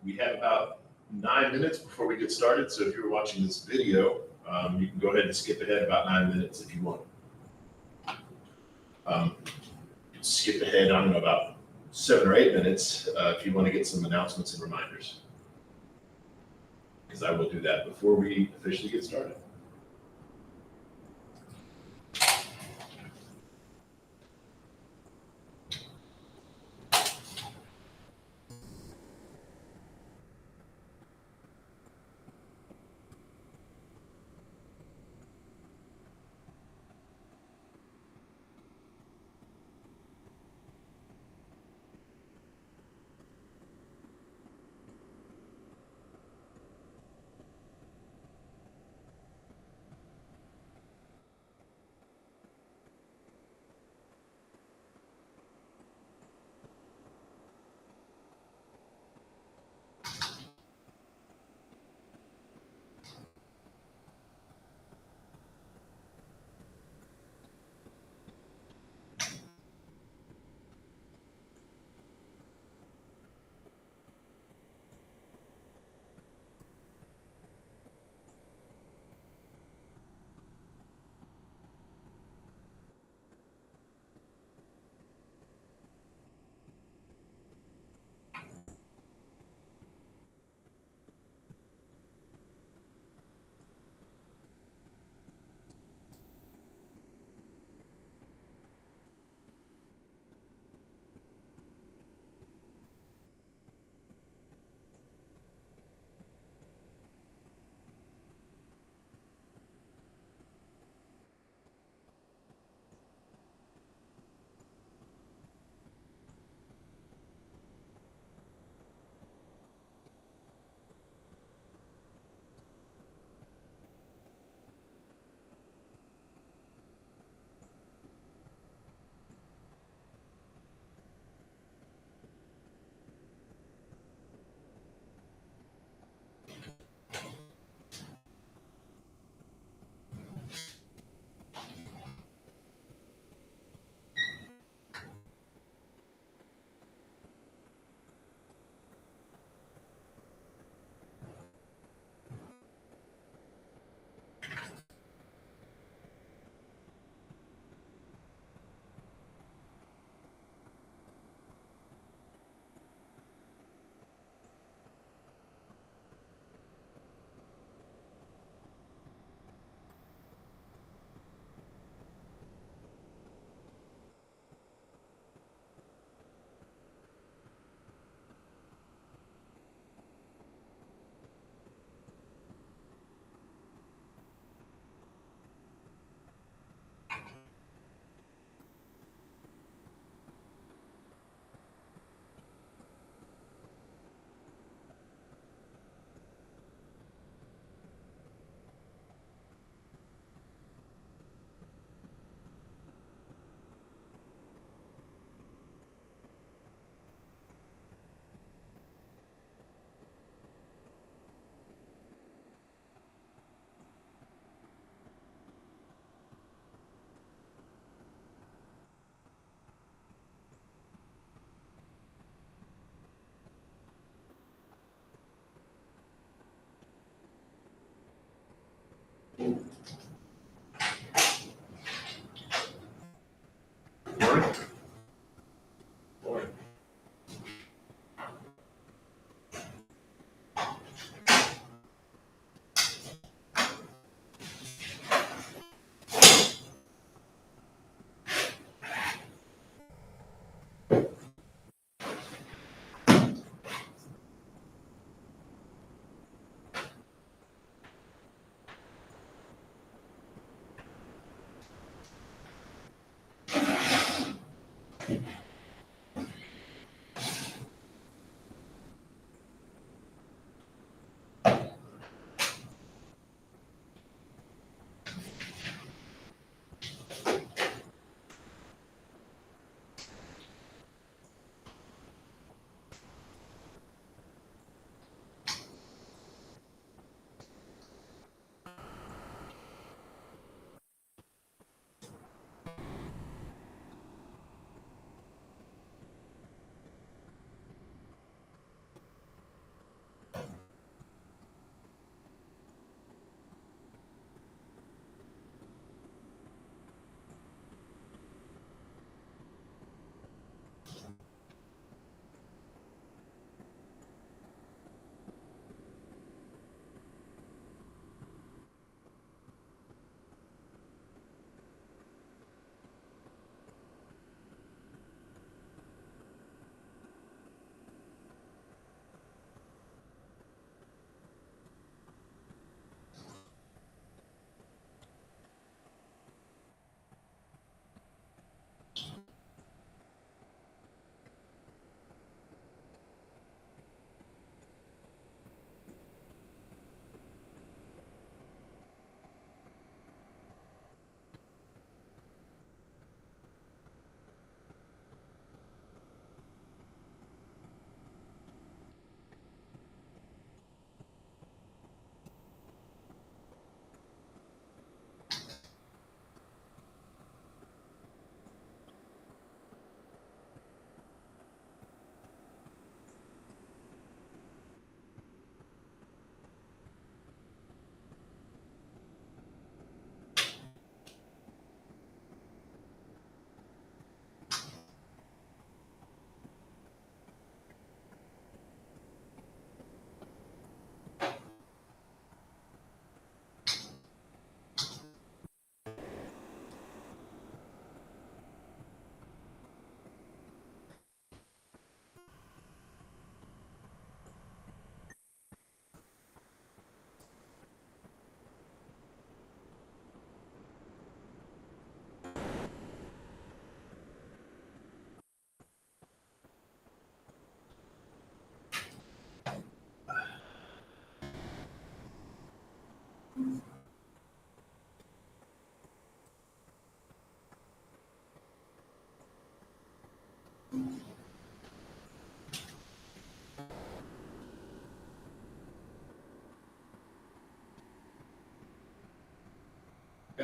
We have about 9 minutes before we get started, so if you're watching this video, you can go ahead and skip ahead about 9 minutes if you want. Skip ahead, I don't know, about 7 or 8 minutes if you want to get some announcements and reminders. Because I will do that before we officially get started.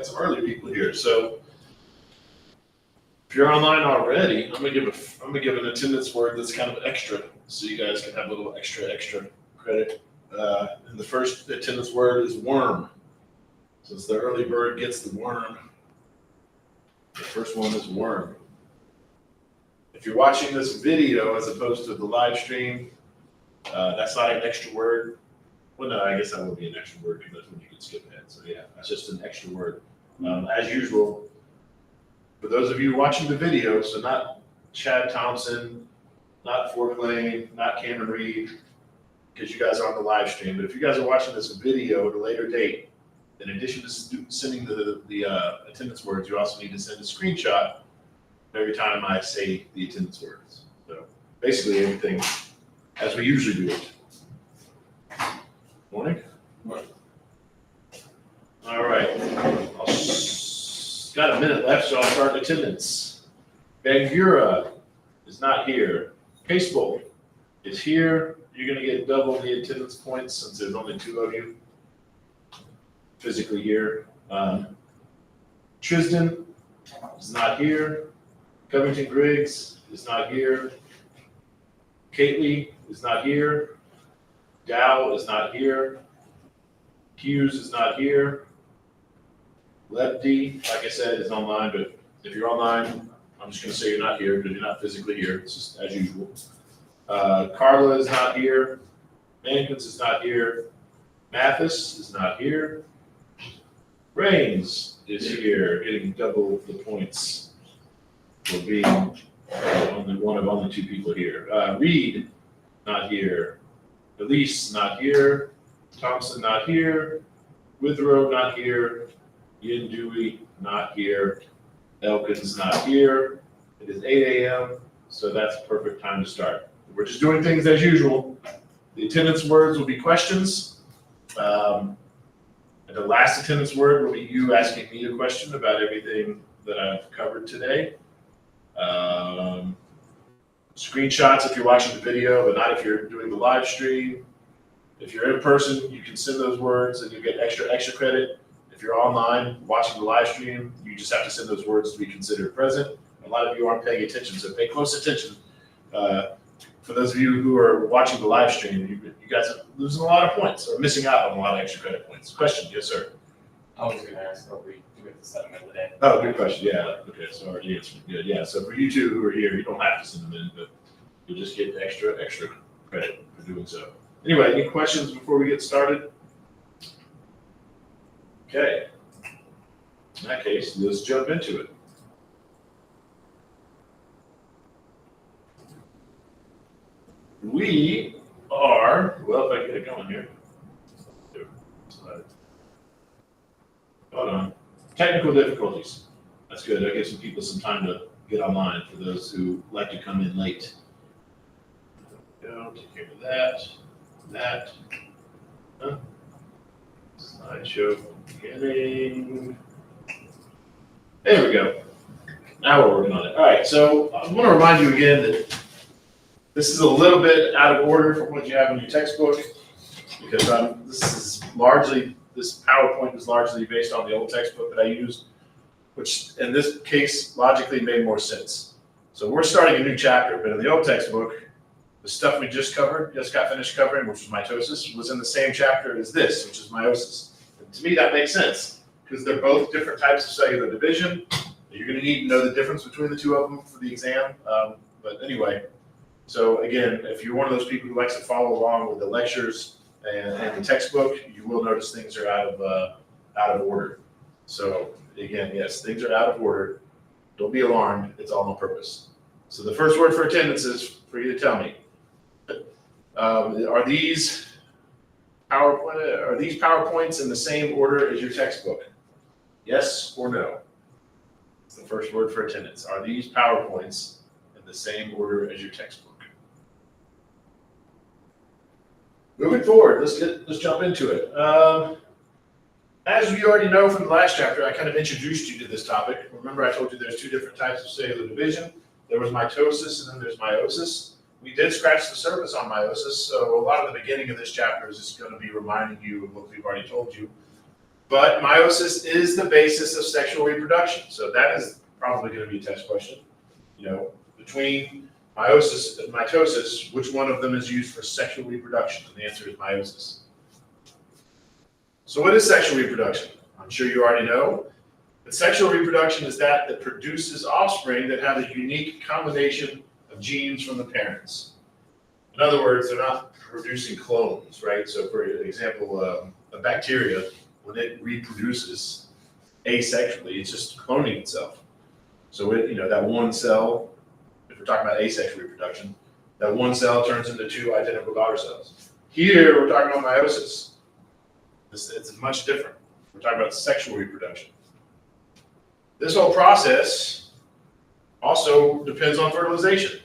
got some early people here. So if you're online already, I'm gonna give an attendance word that's kind of extra, so you guys can have a little extra credit. And the first attendance word is worm. Since the early bird gets the worm, the first one is worm. If you're watching this video as opposed to the live stream, that's not an extra word. Well, no, I guess that would be an extra word because that's when you can skip ahead. So yeah, that's just an extra word. As usual, for those of you watching the video, so not Chad Thompson, not Fork Lane, not Cameron Reed, because you guys are on the live stream, but if you guys are watching this video at a later date, in addition to sending the attendance words, you also need to send a screenshot every time I say the attendance words. So basically everything as we usually do it. Morning. Morning. All right. Got a minute left, so I'll start attendance. Bangura is not here. Casebolt is here. You're going to get double the attendance points since there's only 2 of you physically here. Tristan is not here. Covington Griggs is not here. Kately is not here. Dow is not here. Hughes is not here. Lepty, like I said, is online, but if you're online, I'm just going to say you're not here because you're not physically here. It's just as usual. Carla is not here. Mankins is not here. Mathis is not here. Rains is here, getting double the points for being only 2 people here. Reed, not here. Elise, not here. Thompson, not here. Withrow, not here. Yin Dewey, not here. Elkins, not here. It is 8 a.m., so that's a perfect time to start. We're just doing things as usual. The attendance words will be questions. And the last attendance word will be you asking me a question about everything that I've covered today. Screenshots if you're watching the video, but not if you're doing the live stream. If you're in person, you can send those words and you get extra credit. If you're online watching the live stream, you just have to send those words to be considered present. A lot of you aren't paying attention, so pay close attention. For those of you who are watching the live stream, you guys are losing a lot of points or missing out on a lot of extra credit points. Question, yes, sir. I was going to ask, are we doing this at the middle of the day? Oh, good question. Yeah. Okay. So already answered. Good. Yeah. So for you two who are here, you don't have to send them in, but you'll just get extra credit for doing so. Anyway, any questions before we get started? Okay. In that case, let's jump into it. We are, well, if I get it going here. Hold on. Technical difficulties. That's good. That gives some people some time to get online for those who like to come in late. Go, take care of that. Huh? Slideshow beginning. There we go. Now we're working on it. All right, so I want to remind you again that this is a little bit out of order from what you have in your textbook because this PowerPoint is largely based on the old textbook that I used, which in this case logically made more sense. So we're starting a new chapter, but in the old textbook, the stuff we just got finished covering, which was mitosis, was in the same chapter as this, which is meiosis. And to me, that makes sense because they're both different types of cellular division. You're going to need to know the difference between the 2 of them for the exam. But anyway, so again, if you're one of those people who likes to follow along with the lectures and the textbook, you will notice things are out of order. So again, yes, things are out of order. Don't be alarmed. It's all on purpose. So the first word for attendance is for you to tell me. Are these PowerPoints in the same order as your textbook? Yes or no? It's the first word for attendance. Are these PowerPoints in the same order as your textbook? Moving forward, let's jump into it. As we already know from the last chapter, I kind of introduced you to this topic. Remember I told you there's 2 different types of cellular division. There was mitosis and then there's meiosis. We did scratch the surface on meiosis, so a lot of the beginning of this chapter is just going to be reminding you of what we've already told you. But meiosis is the basis of sexual reproduction. So that is probably going to be a test question. You know, between meiosis and mitosis, which one of them is used for sexual reproduction? And the answer is meiosis. So what is sexual reproduction? I'm sure you already know. But sexual reproduction is that produces offspring that have a unique combination of genes from the parents. In other words, they're not producing clones, right? So for example, a bacteria, when it reproduces asexually, it's just cloning itself. So that one cell, if we're talking about asexual reproduction, that one cell turns into two identical daughter cells. Here, we're talking about meiosis. It's much different. We're talking about sexual reproduction. This whole process also depends on fertilization.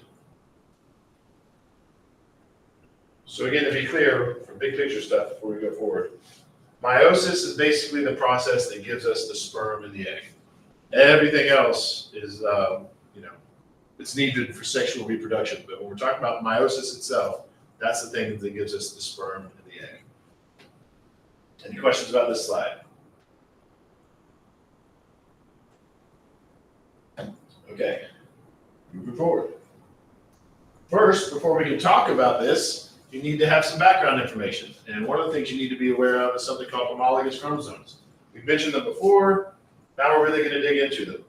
So again, to be clear, for big picture stuff before we go forward, meiosis is basically the process that gives us the sperm and the egg. Everything else is, it's needed for sexual reproduction. But when we're talking about meiosis itself, that's the thing that gives us the sperm and the egg. Any questions about this slide? Okay, moving forward. First, before we can talk about this, you need to have some background information. And one of the things you need to be aware of is something called homologous chromosomes. We've mentioned them before. Now we're really going to dig into them.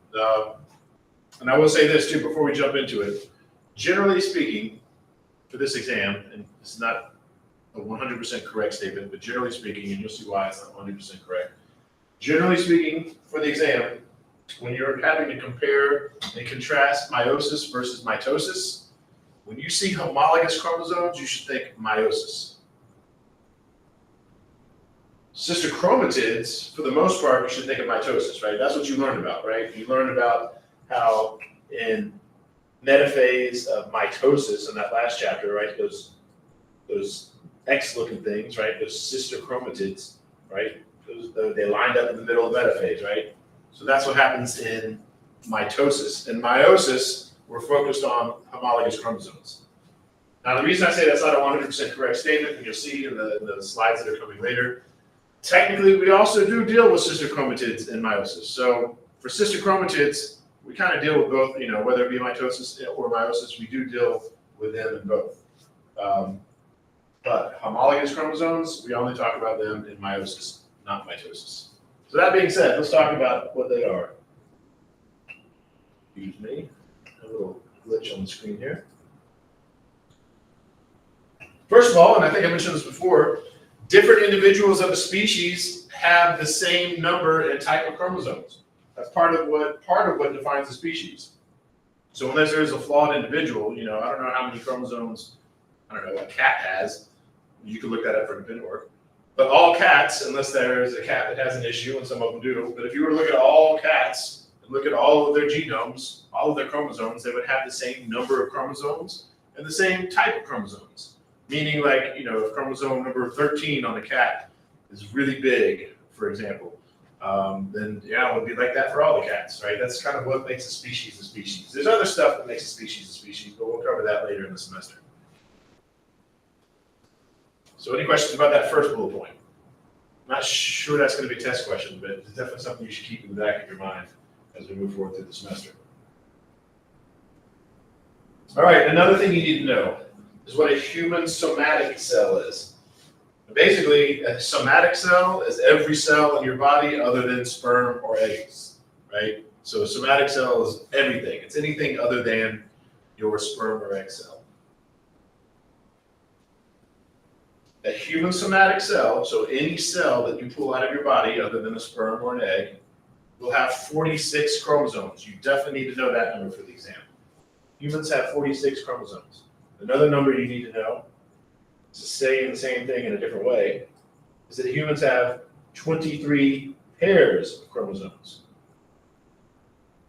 And I will say this too before we jump into it. Generally speaking, for this exam, and it's not a 100% correct statement, but generally speaking, and you'll see why it's not 100% correct. Generally speaking, for the exam, when you're having to compare and contrast meiosis versus mitosis, when you see homologous chromosomes, you should think meiosis. Sister chromatids, for the most part, you should think of mitosis, right? That's what you learned about, right? You learned about how in metaphase of mitosis in that last chapter, right? Those X-looking things, right? Those sister chromatids, right? They lined up in the middle of metaphase, right? So that's what happens in mitosis. In meiosis, we're focused on homologous chromosomes. Now, the reason I say that's not a 100% correct statement, and you'll see in the slides that are coming later, technically, we also do deal with sister chromatids in meiosis. So for sister chromatids, we kind of deal with both, whether it be mitosis or meiosis, we do deal with them in both. But homologous chromosomes, we only talk about them in meiosis, not mitosis. So that being said, let's talk about what they are. Excuse me, a little glitch on the screen here. First of all, and I think I mentioned this before, different individuals of a species have the same number and type of chromosomes. That's part of what defines a species. So unless there's a flawed individual, I don't know how many chromosomes, a cat has. You can look that up for independent work. But all cats, unless there's a cat that has an issue, and some of them do, but if you were to look at all cats and look at all of their genomes, all of their chromosomes, they would have the same number of chromosomes and the same type of chromosomes. Meaning if chromosome number 13 on a cat is really big, for example, then it would be like that for all the cats, right? That's kind of what makes a species a species. There's other stuff that makes a species, but we'll cover that later in the semester. So any questions about that first bullet point? I'm not sure that's going to be a test question, but it's definitely something you should keep in the back of your mind as we move forward through the semester. All right, another thing you need to know is what a human somatic cell is. Basically, a somatic cell is every cell in your body other than sperm or eggs, right? So a somatic cell is everything. It's anything other than your sperm or egg cell. A human somatic cell, so any cell that you pull out of your body other than a sperm or an egg, will have 46 chromosomes. You definitely need to know that number for the exam. Humans have 46 chromosomes. Another number you need to know, to say the same thing in a different way, is that humans have 23 pairs of chromosomes.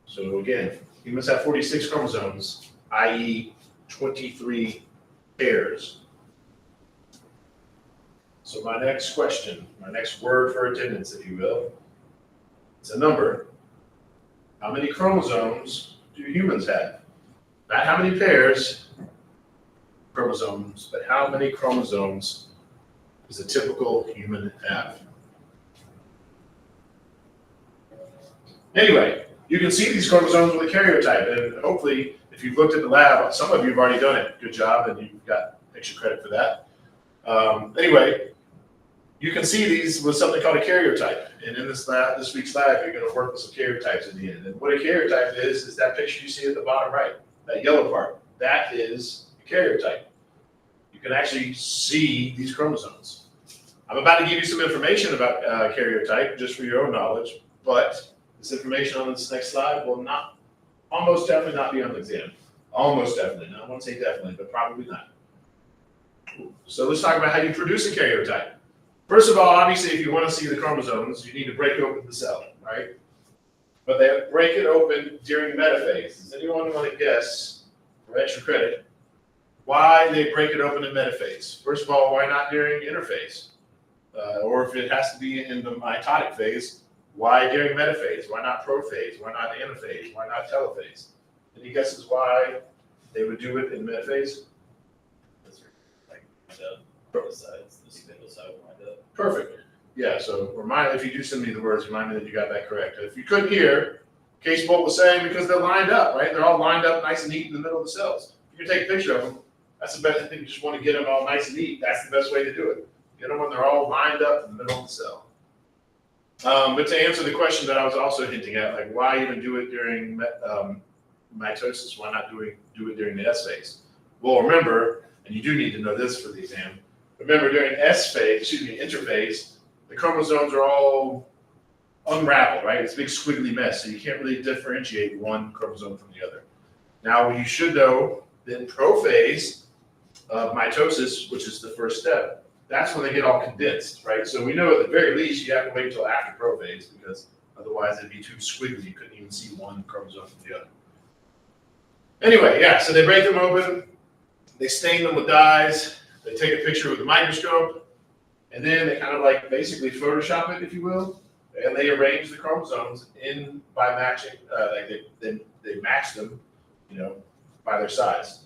So again, humans have 46 chromosomes, i.e. 23 pairs. So my next question, my next word for attendance, if you will, it's a number. How many chromosomes do humans have? Not how many pairs chromosomes, but how many chromosomes does a typical human have? Anyway, you can see these chromosomes with a karyotype, and hopefully, if you've looked at the lab, some of you have already done it. Good job, and you've got extra credit for that. Anyway, you can see these with something called a karyotype, and in this week's lab, you're going to work with some karyotypes at the end. And what a karyotype is that picture you see at the bottom right, that yellow part. That is a karyotype. You can actually see these chromosomes. I'm about to give you some information about karyotype, just for your own knowledge, but this information on this next slide will not, almost definitely not be on the exam. Almost definitely, not. I won't say definitely, but probably not. So let's talk about how you produce a karyotype. First of all, obviously, if you want to see the chromosomes, you need to break open the cell, right? But they break it open during metaphase. Does anyone want to guess, for extra credit, why they break it open in metaphase? First of all, why not during interphase? Or if it has to be in the mitotic phase, why during metaphase? Why not prophase? Why not anaphase? Why not telophase? Any guesses why they would do it in metaphase? Like the protosides, the spindle-side wind up. Perfect. Yeah, so if you do send me the words, remind me that you got that correct. If you couldn't hear, Case Bolt was saying because they're lined up, right? They're all lined up nice and neat in the middle of the cells. You can take a picture of them. That's the best thing. You just want to get them all nice and neat. That's the best way to do it. Get them when they're all lined up in the middle of the cell. But to answer the question that I was also hinting at, like why even do it during mitosis? Why not do it during the S phase? Well, remember, and you do need to know this for the exam. Remember, during interphase, the chromosomes are all unraveled, right? It's a big squiggly mess, so you can't really differentiate one chromosome from the other. Now, you should know that in prophase of mitosis, which is the first step, that's when they get all condensed, right? So we know at the very least you have to wait until after prophase because otherwise it'd be too squiggly. You couldn't even see one chromosome from the other. Anyway, yeah, so they break them open, they stain them with dyes, they take a picture with a microscope, and then they kind of like basically Photoshop it, if you will, and they arrange the chromosomes in by matching, they match them, by their size.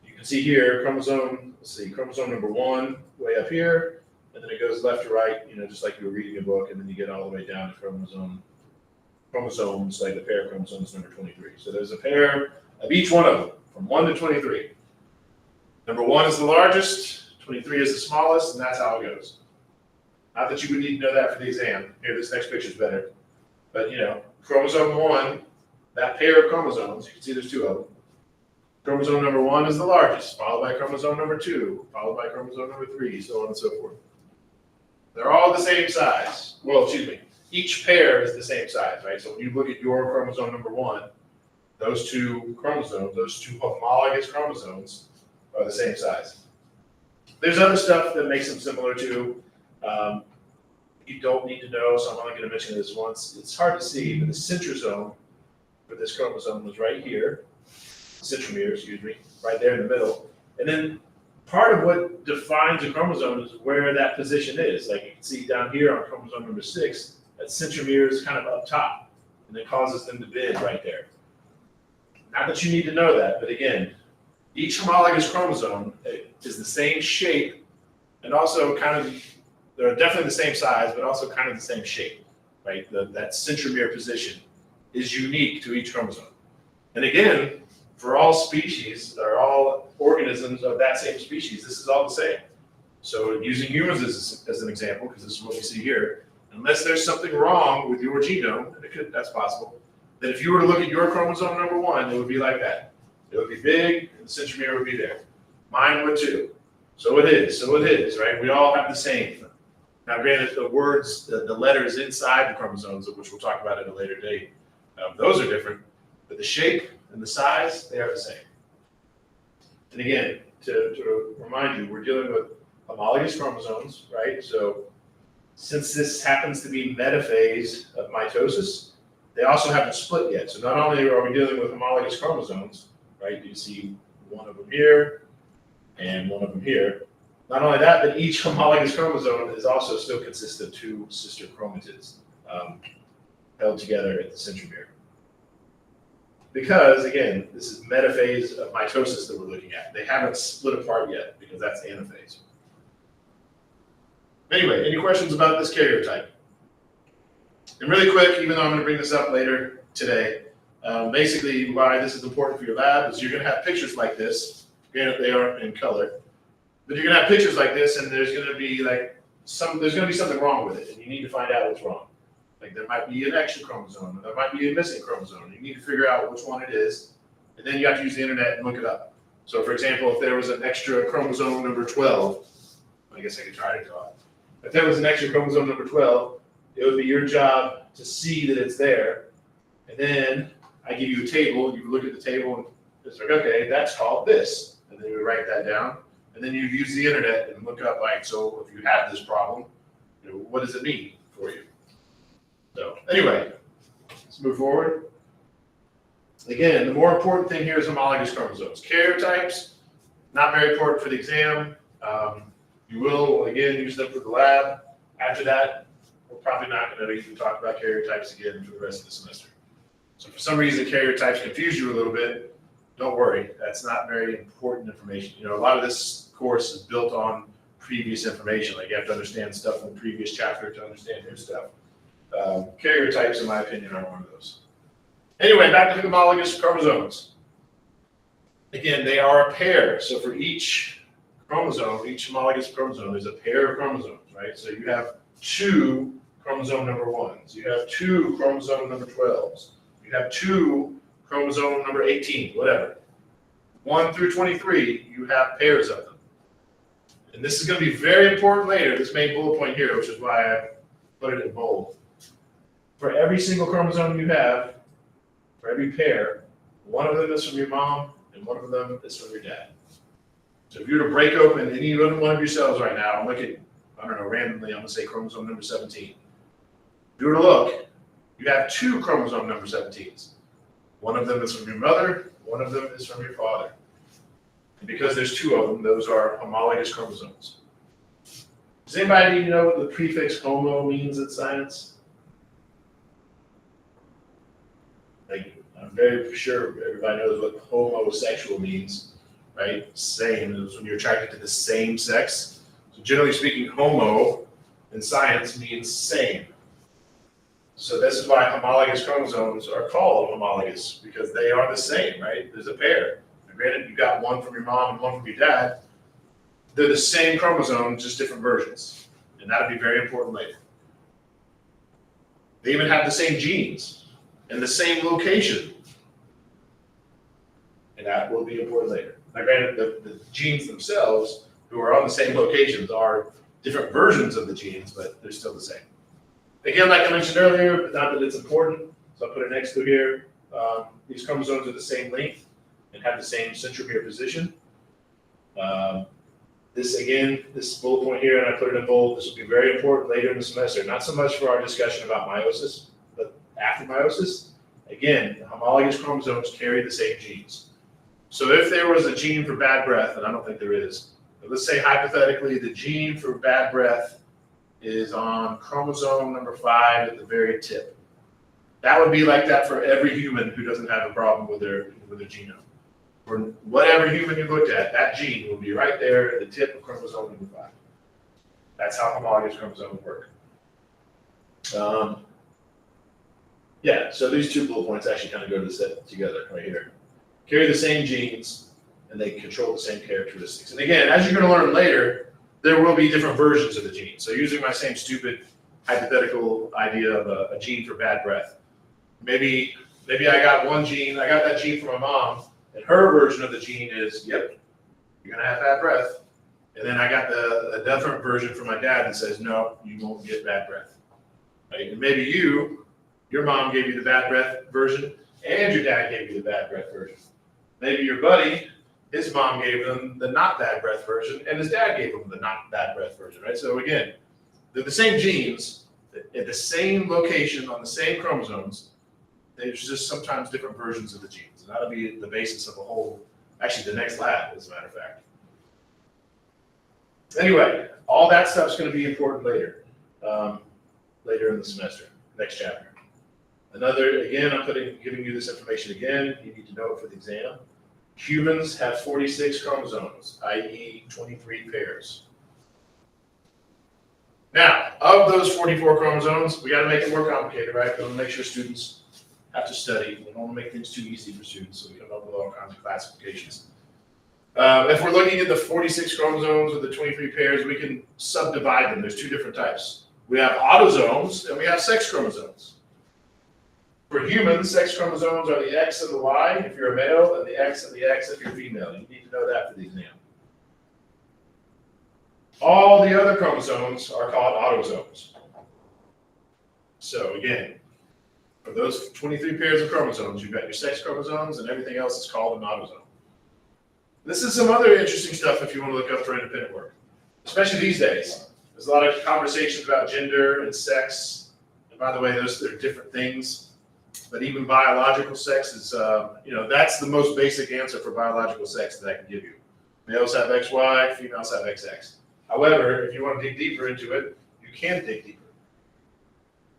You can see here chromosome number 1 way up here, and then it goes left to right, just like you were reading a book, and then you get all the way down to chromosomes, like the pair of chromosomes number 23. So there's a pair of each one of them, from 1 to 23. Number 1 is the largest, 23 is the smallest, and that's how it goes. Not that you would need to know that for the exam. Here, this next picture is better. But, chromosome 1, that pair of chromosomes, you can see there's 2 of them. Chromosome number 1 is the largest, followed by chromosome number 2, followed by chromosome number 3, so on and so forth. They're all the same size. Well, excuse me. Each pair is the same size, right? So when you look at your chromosome number 1, those 2 chromosomes, those 2 homologous chromosomes, are the same size. There's other stuff that makes them similar too. You don't need to know, so I'm only going to mention this once. It's hard to see, but the centrosome for this chromosome was right here. Centromere, excuse me, right there in the middle. And then part of what defines a chromosome is where that position is. Like you can see down here on chromosome number 6, that centromere is kind of up top, and it causes them to bend right there. Not that you need to know that, but again, each homologous chromosome is the same shape and also they're definitely the same size, but also kind of the same shape, right? That centromere position is unique to each chromosome. And again, for all species, or all organisms of that same species, this is all the same. So using humans as an example, because this is what we see here, unless there's something wrong with your genome, and that's possible, that if you were to look at your chromosome number 1, it would be like that. It would be big, and the centromere would be there. Mine would too. So it is, right? We all have the same. Now, granted, the words, the letters inside the chromosomes, which we'll talk about at a later date, those are different, but the shape and the size, they are the same. And again, to remind you, we're dealing with homologous chromosomes, right? So since this happens to be metaphase of mitosis, they also haven't split yet. So not only are we dealing with homologous chromosomes, right? You see one of them here and one of them here. Not only that, but each homologous chromosome is also still consists of 2 sister chromatids held together at the centromere. Because, again, this is metaphase of mitosis that we're looking at. They haven't split apart yet because that's anaphase. Anyway, any questions about this karyotype? And really quick, even though I'm going to bring this up later today, basically why this is important for your lab is you're going to have pictures like this. Granted, they are in color, but you're going to have pictures like this, and there's going to be there's going to be something wrong with it, and you need to find out what's wrong. Like there might be an extra chromosome, or there might be a missing chromosome. You need to figure out which one it is, and then you have to use the internet and look it up. So, for example, if there was an extra chromosome number 12, I guess I could try to draw it. If there was an extra chromosome number 12, it would be your job to see that it's there, and then I give you a table. You look at the table, and it's like, okay, that's called this, and then you write that down, and then you use the internet and look up so if you have this problem, what does it mean for you? So anyway, let's move forward. Again, the more important thing here is homologous chromosomes. Karyotypes, not very important for the exam. You will, again, use them for the lab. After that, we're probably not going to even talk about karyotypes again for the rest of the semester. So for some reason, karyotypes confuse you a little bit. Don't worry, that's not very important information. A lot of this course is built on previous information. Like you have to understand stuff from the previous chapter to understand new stuff. Karyotypes, in my opinion, are one of those. Anyway, back to homologous chromosomes. Again, they are a pair. So for each chromosome, each homologous chromosome, there's a pair of chromosomes, right? So you have 2 chromosome number 1s. You have 2 chromosome number 12s. You have 2 chromosome number 18, whatever. 1 through 23, you have pairs of them. And this is going to be very important later, this main bullet point here, which is why I put it in bold. For every single chromosome you have, for every pair, one of them is from your mom and one of them is from your dad. So if you were to break open any one of your cells right now and look at, I don't know, randomly, I'm going to say chromosome number 17. If you were to look, you have 2 chromosome number 17s. One of them is from your mother, one of them is from your father. And because there's 2 of them, those are homologous chromosomes. Does anybody know what the prefix homo means in science? I'm very sure everybody knows what homosexual means, right? Same is when you're attracted to the same sex. So generally speaking, homo in science means same. So this is why homologous chromosomes are called homologous, because they are the same, right? There's a pair. Now, granted, you got one from your mom and one from your dad. They're the same chromosome, just different versions. And that'll be very important later. They even have the same genes and the same location. And that will be important later. Now, granted, the genes themselves, who are on the same locations, are different versions of the genes, but they're still the same. Again, like I mentioned earlier, but not that it's important, so I'll put it next to here. These chromosomes are the same length and have the same centromere position. This bullet point here, and I put it in bold, this will be very important later in the semester. Not so much for our discussion about meiosis, but after meiosis. Again, the homologous chromosomes carry the same genes. So if there was a gene for bad breath, and I don't think there is, but let's say hypothetically the gene for bad breath is on chromosome number 5 at the very tip. That would be like that for every human who doesn't have a problem with their genome. For whatever human you looked at, that gene will be right there at the tip of chromosome number 5. That's how homologous chromosomes work. So these 2 bullet points actually kind of go together right here. Carry the same genes, and they control the same characteristics. And again, as you're going to learn later, there will be different versions of the gene. So using my same stupid hypothetical idea of a gene for bad breath, maybe I got one gene, I got that gene from my mom, and her version of the gene is, yep, you're going to have bad breath. And then I got a different version from my dad that says, no, you won't get bad breath. Right? And maybe your mom gave you the bad breath version, and your dad gave you the bad breath version. Maybe your buddy, his mom gave him the not bad breath version, and his dad gave him the not bad breath version, right? So again, they're the same genes at the same location on the same chromosomes. There's just sometimes different versions of the genes, and that'll be the basis of a whole, actually the next lab, as a matter of fact. Anyway, all that stuff's going to be important later, later in the semester, next chapter. Again, I'm giving you this information again. You need to know it for the exam. Humans have 46 chromosomes, i.e. 23 pairs. Now, of those 44 chromosomes, we got to make it more complicated, right? We want to make sure students have to study. We don't want to make things too easy for students, so we come up with all kinds of classifications. If we're looking at the 46 chromosomes with the 23 pairs, we can subdivide them. There's two different types. We have autosomes and we have sex chromosomes. For humans, sex chromosomes are the X and the Y if you're a male, and the X and the X if you're female. You need to know that for the exam. All the other chromosomes are called autosomes. So again, for those 23 pairs of chromosomes, you've got your sex chromosomes and everything else is called an autosome. This is some other interesting stuff if you want to look up for independent work, especially these days. There's a lot of conversations about gender and sex. And by the way, they're different things. But even biological sex is, that's the most basic answer for biological sex that I can give you. Males have XY, females have XX. However, if you want to dig deeper into it, you can dig deeper.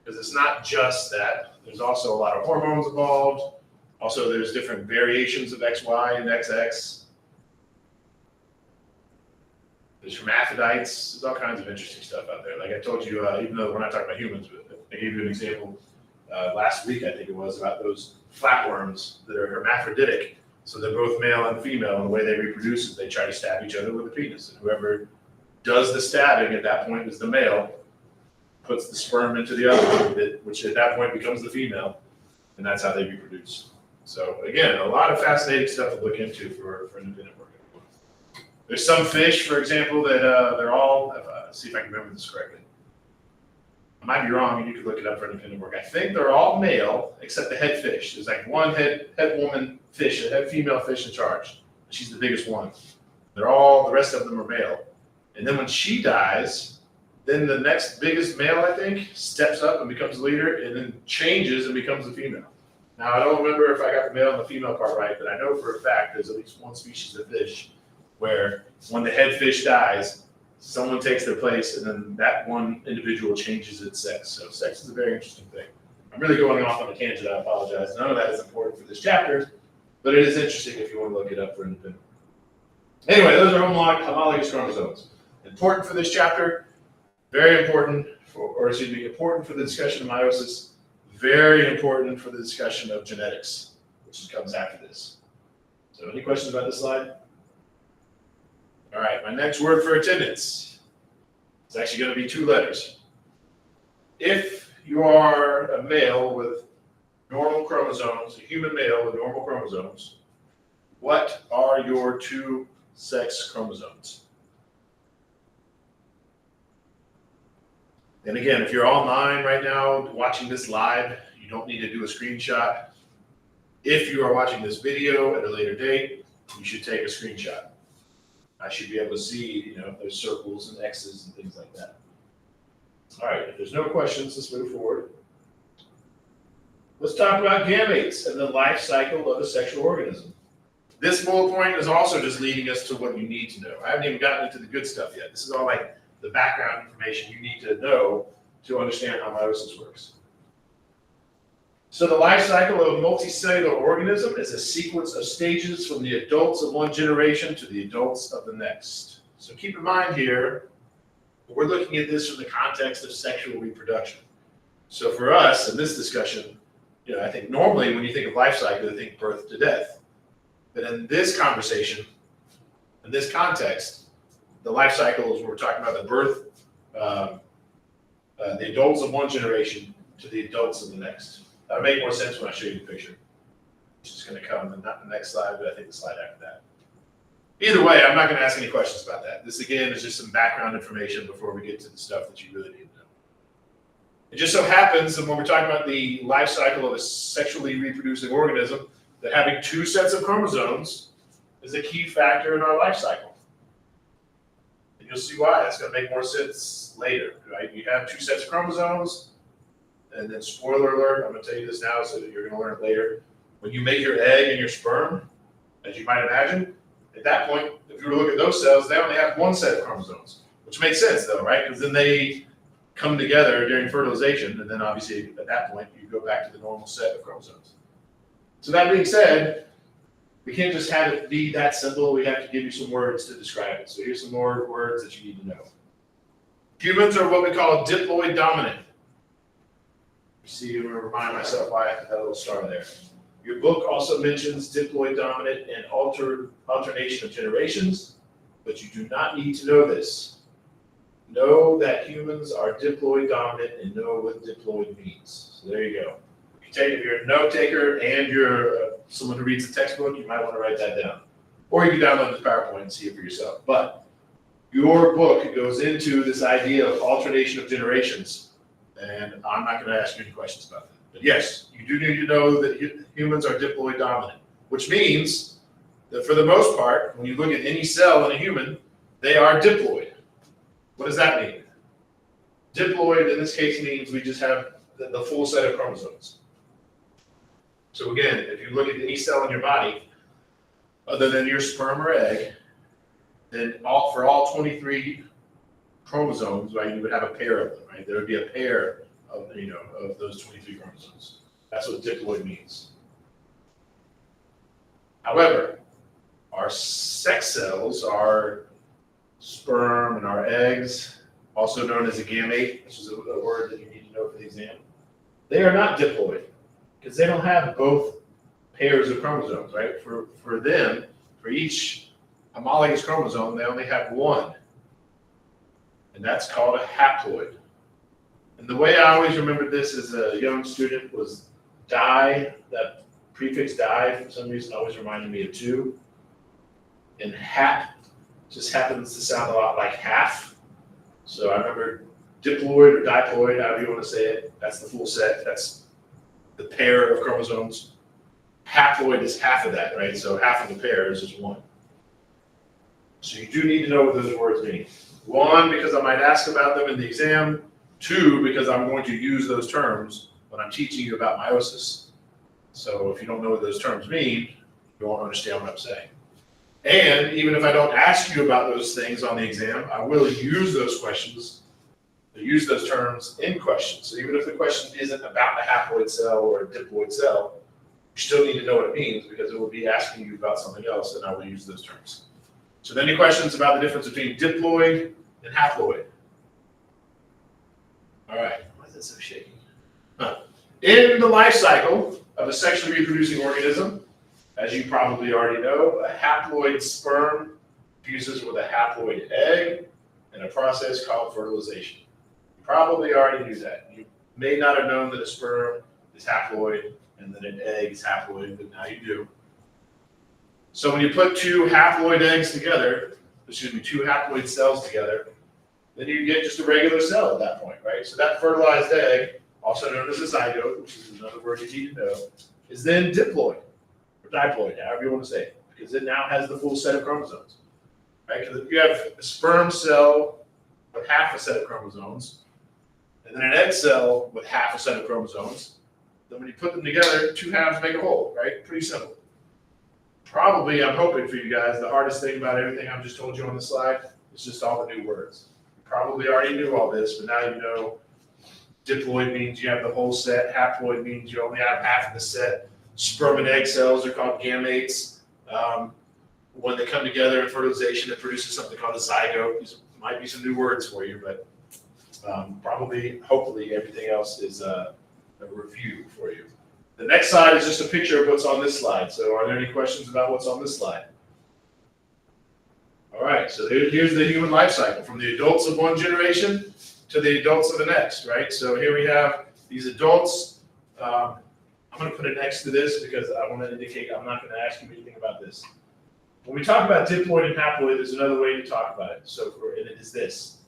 Because it's not just that. There's also a lot of hormones involved. Also, there's different variations of XY and XX. There's hermaphrodites. There's all kinds of interesting stuff out there. Like I told you, even though we're not talking about humans, but I gave you an example last week, I think it was, about those flatworms that are hermaphroditic. So they're both male and female, and the way they reproduce is they try to stab each other with a penis. And whoever does the stabbing at that point is the male, puts the sperm into the other one, which at that point becomes the female, and that's how they reproduce. So again, a lot of fascinating stuff to look into for independent work. There's some fish, for example, that they're all, see if I can remember this correctly. I might be wrong, and you could look it up for independent work. I think they're all male, except the head fish. There's like one head woman fish, a head female fish in charge. She's the biggest one. The rest of them are male. And then when she dies, then the next biggest male, I think, steps up and becomes leader, and then changes and becomes a female. Now, I don't remember if I got the male and the female part right, but I know for a fact there's at least one species of fish where when the head fish dies, someone takes their place, and then that one individual changes its sex. So sex is a very interesting thing. I'm really going off on a tangent, I apologize. None of that is important for this chapter, but it is interesting if you want to look it up for independent. Anyway, those are homologous chromosomes. Important for this chapter, very important important for the discussion of meiosis, very important for the discussion of genetics, which comes after this. So any questions about this slide? All right, my next word for attendance is actually going to be 2 letters. If you are a male with normal chromosomes, a human male with normal chromosomes, what are your 2 sex chromosomes? And again, if you're online right now watching this live, you don't need to do a screenshot. If you are watching this video at a later date, you should take a screenshot. I should be able to see, there's circles and X's and things like that. All right, if there's no questions, let's move forward. Let's talk about gametes and the life cycle of a sexual organism. This bullet point is also just leading us to what you need to know. I haven't even gotten into the good stuff yet. This is all like the background information you need to know to understand how meiosis works. So the life cycle of a multicellular organism is a sequence of stages from the adults of one generation to the adults of the next. So keep in mind here, we're looking at this from the context of sexual reproduction. So for us in this discussion, I think normally when you think of life cycle, you think birth to death. But in this conversation, in this context, the life cycle is we're talking about the birth, the adults of one generation to the adults of the next. That'll make more sense when I show you the picture. It's just going to come, not the next slide, but I think the slide after that. Either way, I'm not going to ask any questions about that. This, again, is just some background information before we get to the stuff that you really need to know. It just so happens that when we're talking about the life cycle of a sexually reproducing organism, that having 2 sets of chromosomes is a key factor in our life cycle. And you'll see why. It's going to make more sense later, right? You have 2 sets of chromosomes. And then spoiler alert, I'm going to tell you this now so that you're going to learn it later. When you make your egg and your sperm, as you might imagine, at that point, if you were to look at those cells, they only have 1 set of chromosomes, which makes sense though, right? Because then they come together during fertilization, and then obviously at that point, you go back to the normal set of chromosomes. So that being said, we can't just have it be that simple. We have to give you some words to describe it. So here's some more words that you need to know. Humans are what we call diploid dominant. See, I'm going to remind myself why I have that little star there. Your book also mentions diploid dominant and alternation of generations, but you do not need to know this. Know that humans are diploid dominant and know what diploid means. So there you go. If you're a note taker and you're someone who reads the textbook, you might want to write that down. Or you can download the PowerPoint and see it for yourself. But your book goes into this idea of alternation of generations, and I'm not going to ask you any questions about that. But yes, you do need to know that humans are diploid dominant, which means that for the most part, when you look at any cell in a human, they are diploid. What does that mean? Diploid in this case means we just have the full set of chromosomes. So again, if you look at any cell in your body, other than your sperm or egg, then for all 23 chromosomes, right, you would have a pair of them, right? There would be a pair of those 23 chromosomes. That's what diploid means. However, our sex cells, our sperm and our eggs, also known as a gamete, which is a word that you need to know for the exam, they are not diploid because they don't have both pairs of chromosomes, right? For them, for each homologous chromosome, they only have one, and that's called a haploid. And the way I always remembered this as a young student was di, that prefix di, for some reason always reminded me of two, and hap just happens to sound a lot like half. So I remember diploid or diploid, however you want to say it, that's the full set, that's the pair of chromosomes. Haploid is half of that, right? So half of the pair is just one. So you do need to know what those words mean. One, because I might ask about them in the exam. Two, because I'm going to use those terms when I'm teaching you about meiosis. So if you don't know what those terms mean, you won't understand what I'm saying. And even if I don't ask you about those things on the exam, I will use those questions, use those terms in questions. So even if the question isn't about a haploid cell or a diploid cell, you still need to know what it means because it will be asking you about something else, and I will use those terms. So any questions about the difference between diploid and haploid? All right, why is it so shaky? In the life cycle of a sexually reproducing organism, as you probably already know, a haploid sperm fuses with a haploid egg in a process called fertilization. You probably already knew that. You may not have known that a sperm is haploid and that an egg is haploid, but now you do. So when you put two haploid eggs together, two haploid cells together, then you get just a regular cell at that point, right? So that fertilized egg, also known as a zygote, which is another word you need to know, is then diploid, or diploid, however you want to say it, because it now has the full set of chromosomes, right? Because if you have a sperm cell with half a set of chromosomes, and then an egg cell with half a set of chromosomes, then when you put them together, two halves make a whole, right? Pretty simple. Probably, I'm hoping for you guys, the hardest thing about everything I've just told you on the slide is just all the new words. You probably already knew all this, but now you know diploid means you have the whole set, haploid means you only have half of the set. Sperm and egg cells are called gametes. When they come together in fertilization, it produces something called a zygote. These might be some new words for you, but probably, hopefully, everything else is a review for you. The next slide is just a picture of what's on this slide. So are there any questions about what's on this slide? All right, so here's the human life cycle from the adults of one generation to the adults of the next, right? So here we have these adults. I'm going to put an X to this because I want to indicate I'm not going to ask you anything about this. When we talk about diploid and haploid, there's another way to talk about it. So and it is this.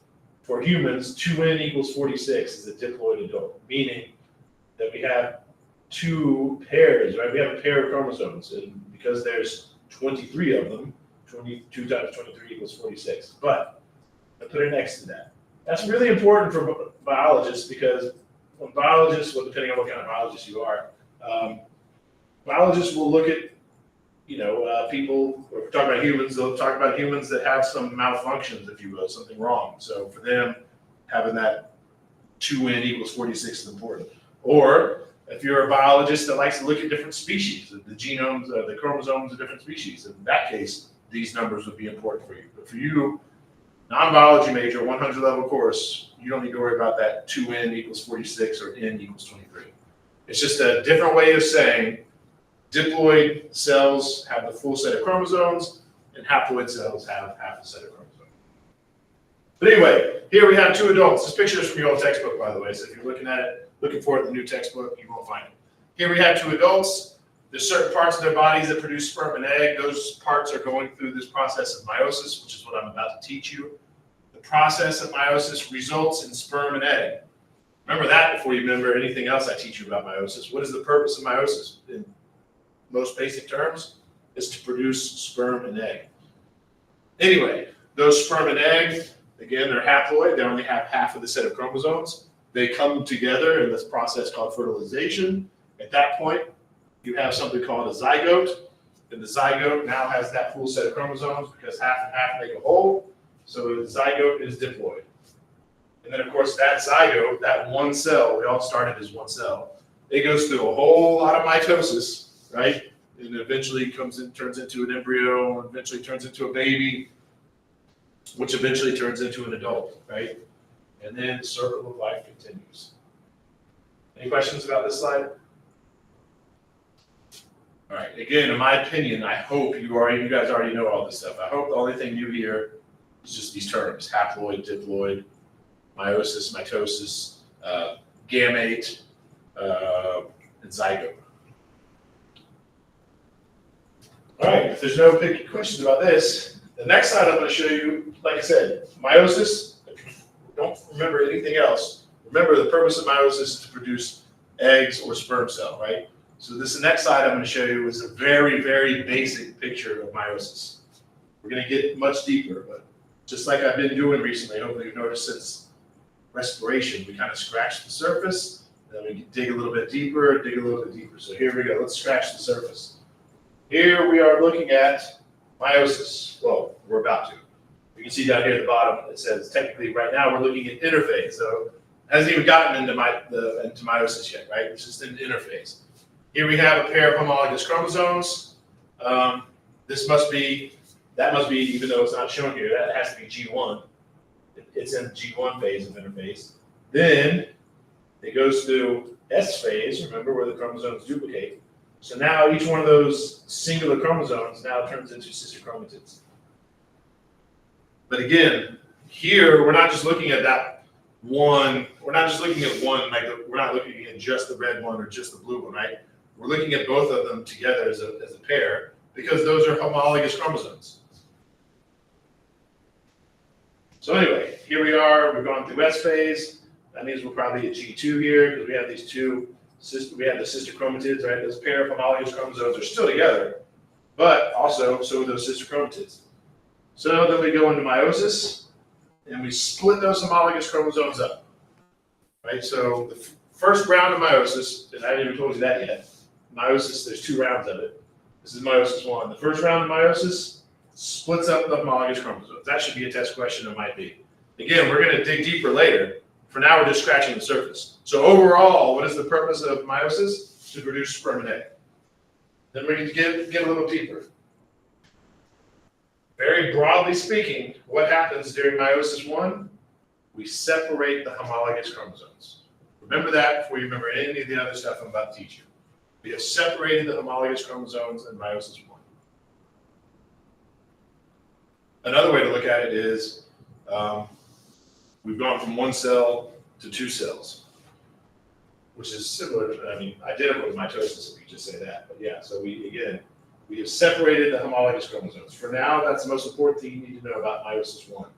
For humans, 2n equals 46 is a diploid adult, meaning that we have two pairs, right? We have a pair of chromosomes, and because there's 23 of them, 22 times 23 equals 46. But I put an X to that. That's really important for biologists because when biologists, well, depending on what kind of biologist you are, biologists will look at, people, or if we're talking about humans, they'll talk about humans that have some malfunctions, if you will, something wrong. So for them, having that 2n equals 46 is important. Or if you're a biologist that likes to look at different species, the genomes, the chromosomes of different species, in that case, these numbers would be important for you. But for you, Non-biology major, 100 level course, you don't need to worry about that 2n equals 46 or n equals 23. It's just a different way of saying diploid cells have the full set of chromosomes and haploid cells have half the set of chromosomes. But anyway, here we have 2 adults. This picture is from your old textbook, by the way, so if you're looking at it, looking for it in the new textbook, you won't find it. Here we have 2 adults. There's certain parts of their bodies that produce sperm and egg. Those parts are going through this process of meiosis, which is what I'm about to teach you. The process of meiosis results in sperm and egg. Remember that before you remember anything else I teach you about meiosis. What is the purpose of meiosis? In most basic terms, is to produce sperm and egg. Anyway, those sperm and egg, again, they're haploid. They only have half of the set of chromosomes. They come together in this process called fertilization. At that point, you have something called a zygote. And the zygote now has that full set of chromosomes because half and half make a whole. So the zygote is diploid. And then, of course, that zygote, that one cell, we all started as one cell, it goes through a whole lot of mitosis, right? And eventually turns into an embryo, eventually turns into a baby, which eventually turns into an adult, right? And then the circle of life continues. Any questions about this slide? All right, again, in my opinion, I hope you guys already know all this stuff. I hope the only thing new here is just these terms: haploid, diploid, meiosis, mitosis, gamete, and zygote. All right, if there's no big questions about this, the next slide I'm going to show you, like I said, meiosis. If you don't remember anything else, remember the purpose of meiosis is to produce eggs or sperm cell, right? So this next slide I'm going to show you is a very, very basic picture of meiosis. We're going to get much deeper, but just like I've been doing recently, hopefully you've noticed since respiration, we kind of scratch the surface, then we dig a little bit deeper, dig a little bit deeper. So here we go, let's scratch the surface. Here we are looking at meiosis. Well, we're about to. You can see down here at the bottom, it says technically right now we're looking at interphase. So it hasn't even gotten into meiosis yet, right? It's just in interphase. Here we have a pair of homologous chromosomes. That must be, even though it's not shown here, that has to be G1. It's in the G1 phase of interphase. Then it goes through S phase, remember, where the chromosomes duplicate. So now each one of those singular chromosomes now turns into sister chromatids. But again, here we're not just looking at that one, we're not just looking at one, like we're not looking at just the red one or just the blue one, right? We're looking at both of them together as a pair because those are homologous chromosomes. So anyway, here we are, we've gone through S phase. That means we're probably at G2 here because we have these two, we have the sister chromatids, right? Those pair of homologous chromosomes are still together, but also so are those sister chromatids. So then we go into meiosis and we split those homologous chromosomes up, right? So the first round of meiosis, and I haven't even told you that yet. Meiosis, there's 2 rounds of it. This is meiosis 1. The first round of meiosis splits up the homologous chromosomes. That should be a test question, it might be. Again, we're going to dig deeper later. For now, we're just scratching the surface. So overall, what is the purpose of meiosis? To produce sperm and egg. Then we can get a little deeper. Very broadly speaking, what happens during meiosis 1? We separate the homologous chromosomes. Remember that before you remember any of the other stuff I'm about to teach you. We have separated the homologous chromosomes in meiosis 1. Another way to look at it is we've gone from 1 cell to 2 cells, which is similar, identical to mitosis if you just say that. But yeah, so we have separated the homologous chromosomes. For now, that's the most important thing you need to know about meiosis 1.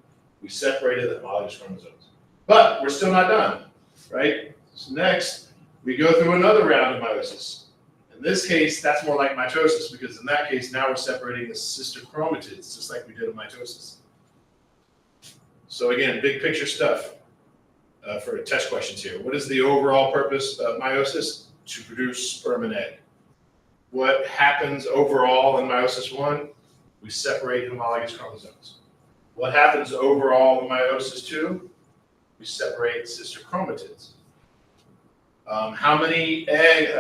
We separated the homologous chromosomes. But we're still not done, right? So next, we go through another round of meiosis. In this case, that's more like mitosis because in that case, now we're separating the sister chromatids, just like we did in mitosis. So again, big picture stuff for test questions here. What is the overall purpose of meiosis? To produce sperm and egg. What happens overall in meiosis 1? We separate homologous chromosomes. What happens overall in meiosis 2? We separate sister chromatids. How many egg,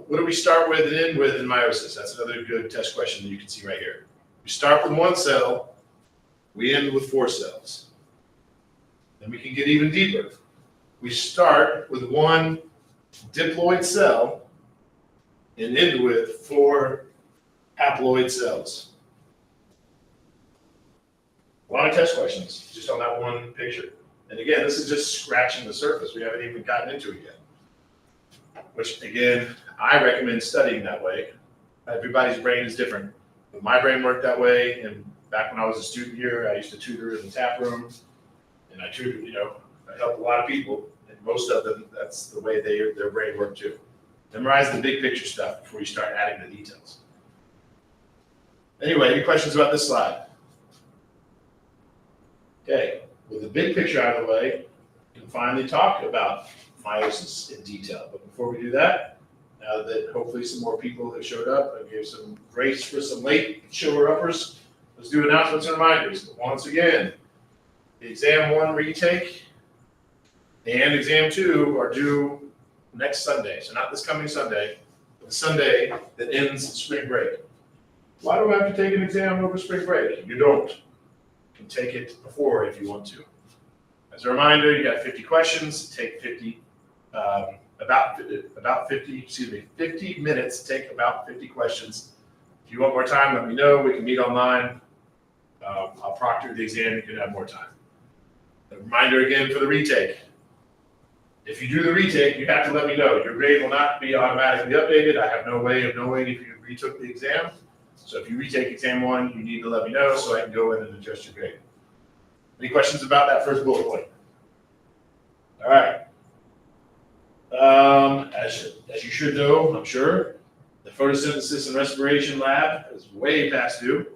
what do we start with and end with in meiosis? That's another good test question that you can see right here. We start with 1 cell, we end with 4 cells. Then we can get even deeper. We start with one diploid cell and end with 4 haploid cells. A lot of test questions just on that one picture. And again, this is just scratching the surface. We haven't even gotten into it yet. Which again, I recommend studying that way. Everybody's brain is different. But my brain worked that way, and back when I was a student here, I used to tutor in the tap room, and I tutored, I helped a lot of people, and most of them, that's the way their brain worked too. Memorize the big picture stuff before you start adding the details. Anyway, any questions about this slide? Okay, with the big picture out of the way, we can finally talk about meiosis in detail. But before we do that, now that hopefully some more people have showed up, I gave some grace for some late shower-uppers, let's do announcements and reminders. Once again, the exam 1 retake and exam 2 are due next Sunday. So not this coming Sunday, but the Sunday that ends spring break. Why do I have to take an exam over spring break? You don't. You can take it before if you want to. As a reminder, you got 50 questions, take 50 minutes, take about 50 questions. If you want more time, let me know. We can meet online. I'll proctor the exam. You can have more time. A reminder again for the retake. If you do the retake, you have to let me know. Your grade will not be automatically updated. I have no way of knowing if you retook the exam. So if you retake exam 1, you need to let me know so I can go in and adjust your grade. Any questions about that first bullet point? All right. As you should know, I'm sure, the photosynthesis and respiration lab is way past due.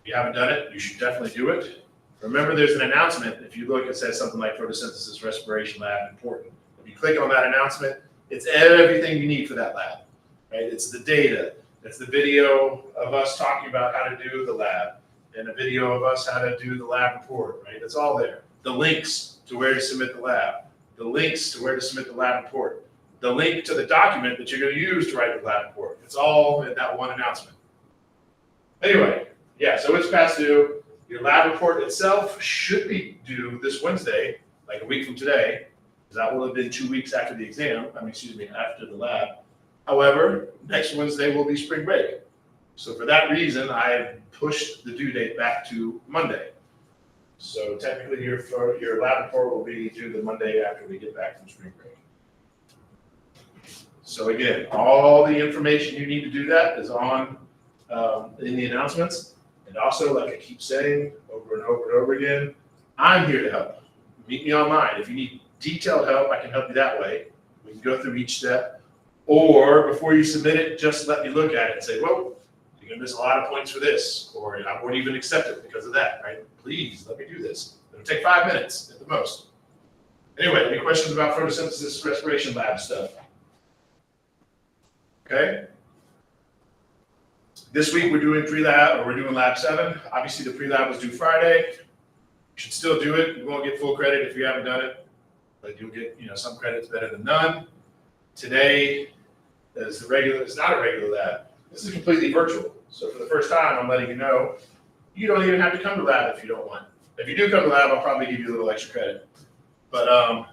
If you haven't done it, you should definitely do it. Remember, there's an announcement. If you look, it says something like photosynthesis respiration lab important. If you click on that announcement, it's everything you need for that lab, right? It's the data. It's the video of us talking about how to do the lab and a video of us how to do the lab report, right? It's all there. The links to where to submit the lab, the links to where to submit the lab report, the link to the document that you're going to use to write the lab report. It's all in that one announcement. Anyway, yeah, so it's past due. Your lab report itself should be due this Wednesday, like a week from today, because that will have been 2 weeks after the exam, after the lab. However, next Wednesday will be spring break. So for that reason, I pushed the due date back to Monday. So technically your lab report will be due the Monday after we get back from spring break. So again, all the information you need to do that is on in the announcements. And also, like I keep saying over and over and over again, I'm here to help. Meet me online. If you need detailed help, I can help you that way. We can go through each step. Or before you submit it, just let me look at it and say, well, you're going to miss a lot of points for this, or I won't even accept it because of that, right? Please let me do this. It'll take 5 minutes at the most. Anyway, any questions about photosynthesis respiration lab stuff? Okay. This week we're doing pre-lab, or we're doing lab 7. Obviously the pre-lab was due Friday. You should still do it. You won't get full credit if you haven't done it, but you'll get, some credits better than none. Today is it's not a regular lab. This is completely virtual. So for the first time, I'm letting you know, you don't even have to come to lab if you don't want. If you do come to lab, I'll probably give you a little extra credit. But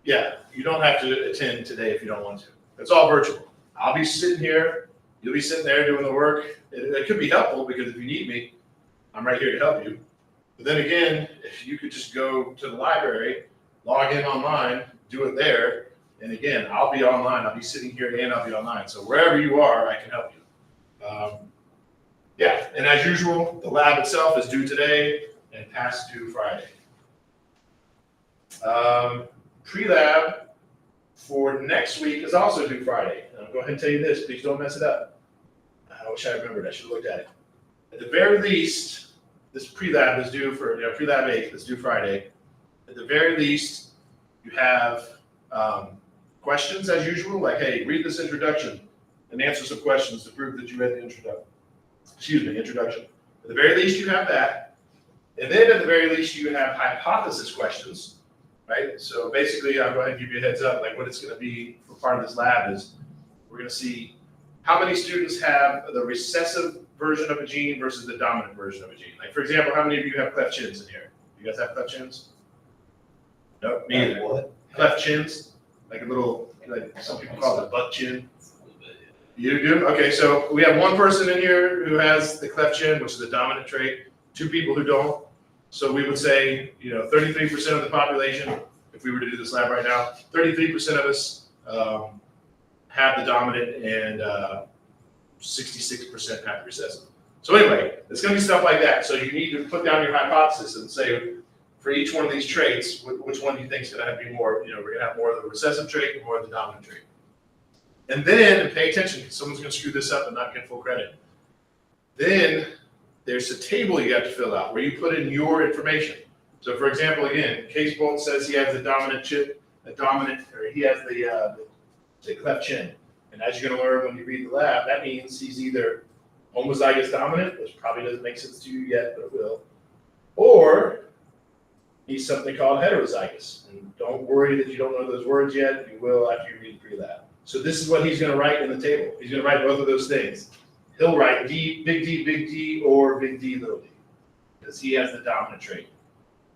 yeah, you don't have to attend today if you don't want to. It's all virtual. I'll be sitting here. You'll be sitting there doing the work. It could be helpful because if you need me, I'm right here to help you. But then again, if you could just go to the library, log in online, do it there. And again, I'll be online. I'll be sitting here and I'll be online. So wherever you are, I can help you. Yeah, and as usual, the lab itself is due today and past due Friday. Pre-lab for next week is also due Friday. And I'll go ahead and tell you this, please don't mess it up. I wish I remembered, I should have looked at it. At the very least, this pre-lab is due for, pre-lab 8 is due Friday. At the very least, you have questions as usual, like, hey, read this introduction and answer some questions to prove that you read the introduction. At the very least, you have that. And then at the very least, you have hypothesis questions, right? So basically, I'll go ahead and give you a heads up, like what it's going to be for part of this lab is we're going to see how many students have the recessive version of a gene versus the dominant version of a gene. Like, for example, how many of you have cleft chins in here? You guys have cleft chins? Nope, me either. What? Cleft chins, like a little, like some people call it a butt chin. It's a little bit, You do? Okay, so we have one person in here who has the cleft chin, which is a dominant trait, 2 people who don't. So we would say, 33% of the population, if we were to do this lab right now, 33% of us have the dominant and 66% have the recessive. So anyway, it's going to be stuff like that. So you need to put down your hypothesis and say, for each one of these traits, which one do you think is going to be more, we're going to have more of the recessive trait and more of the dominant trait. And then, pay attention, because someone's going to screw this up and not get full credit. Then there's a table you have to fill out where you put in your information. So for example, again, Case Bolt says he has the dominant chip, or he has the cleft chin. And as you're going to learn when you read the lab, that means he's either homozygous dominant, which probably doesn't make sense to you yet, but it will, or he's something called heterozygous. And don't worry that you don't know those words yet. You will after you read pre-lab. So this is what he's going to write in the table. He's going to write both of those things. He'll write D, big D, or big D, little d, because he has the dominant trait.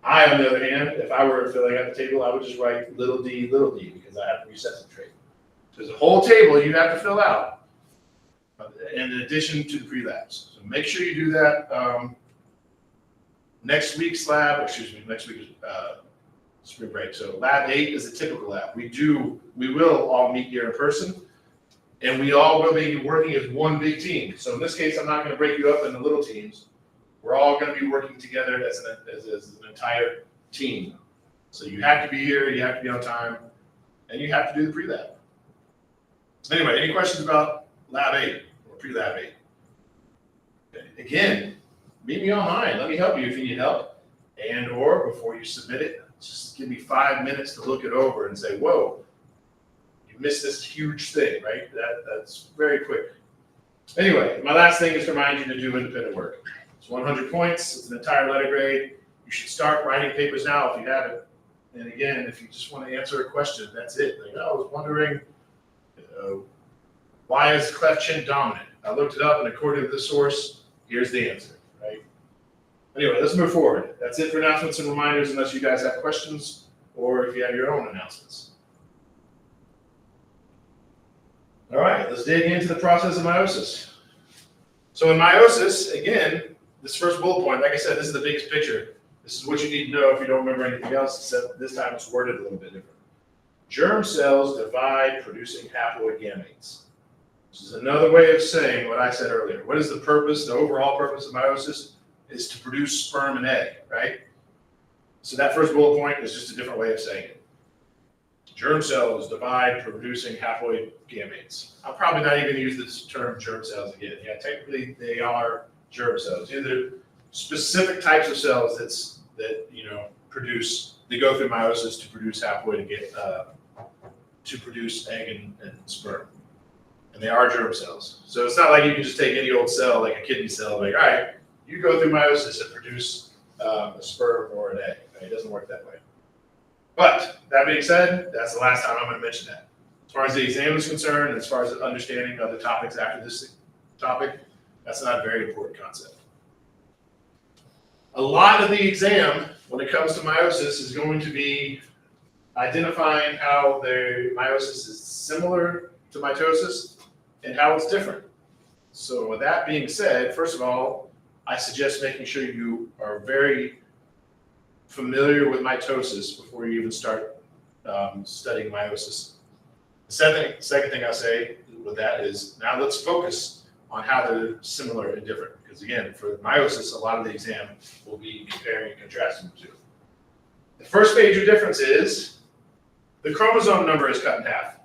I, on the other hand, if I were filling out the table, I would just write little d, because I have the recessive trait. So there's a whole table you have to fill out in addition to the pre-labs. So make sure you do that. Next week's lab, next week is spring break. So lab 8 is a typical lab. We will all meet here in person, and we all will be working as one big team. So in this case, I'm not going to break you up into little teams. We're all going to be working together as an entire team. So you have to be here, you have to be on time, and you have to do the pre-lab. Anyway, any questions about lab 8 or pre-lab 8? Okay. Again, meet me online. Let me help you if you need help. And or before you submit it, just give me 5 minutes to look it over and say, whoa, you missed this huge thing, right? That's very quick. Anyway, my last thing is to remind you to do independent work. It's 100 points. It's an entire letter grade. You should start writing papers now if you haven't. And again, if you just want to answer a question, that's it. Like, I was wondering, why is cleft chin dominant? I looked it up, and according to the source, here's the answer, right? Anyway, let's move forward. That's it for announcements and reminders, unless you guys have questions or if you have your own announcements. All right, let's dig into the process of meiosis. So in meiosis, again, this first bullet point, like I said, this is the biggest picture. This is what you need to know if you don't remember anything else, except this time it's worded a little bit different. Germ cells divide, producing haploid gametes. This is another way of saying what I said earlier. What is the purpose, the overall purpose of meiosis? Is to produce sperm and egg, right? So that first bullet point is just a different way of saying it. Germ cells divide, producing haploid gametes. I'll probably not even use this term germ cells again. Yeah, technically they are germ cells. They're specific types of cells that produce. They go through meiosis to produce haploid and get to produce egg and sperm, and they are germ cells. So it's not like you can just take any old cell like a kidney cell, like all right, you go through meiosis and produce a sperm or an egg. Right? It doesn't work that way. But that being said, that's the last time I'm going to mention that. As far as the exam is concerned, and as far as understanding other topics after this topic, that's not a very important concept. A lot of the exam, when it comes to meiosis, is going to be identifying how the meiosis is similar to mitosis and how it's different. So with that being said, first of all, I suggest making sure you are very familiar with mitosis before you even start studying meiosis. The second thing I'll say with that is, now let's focus on how they're similar and different. Because again, for meiosis, a lot of the exam will be comparing and contrasting the two. The first major difference is the chromosome number is cut in half,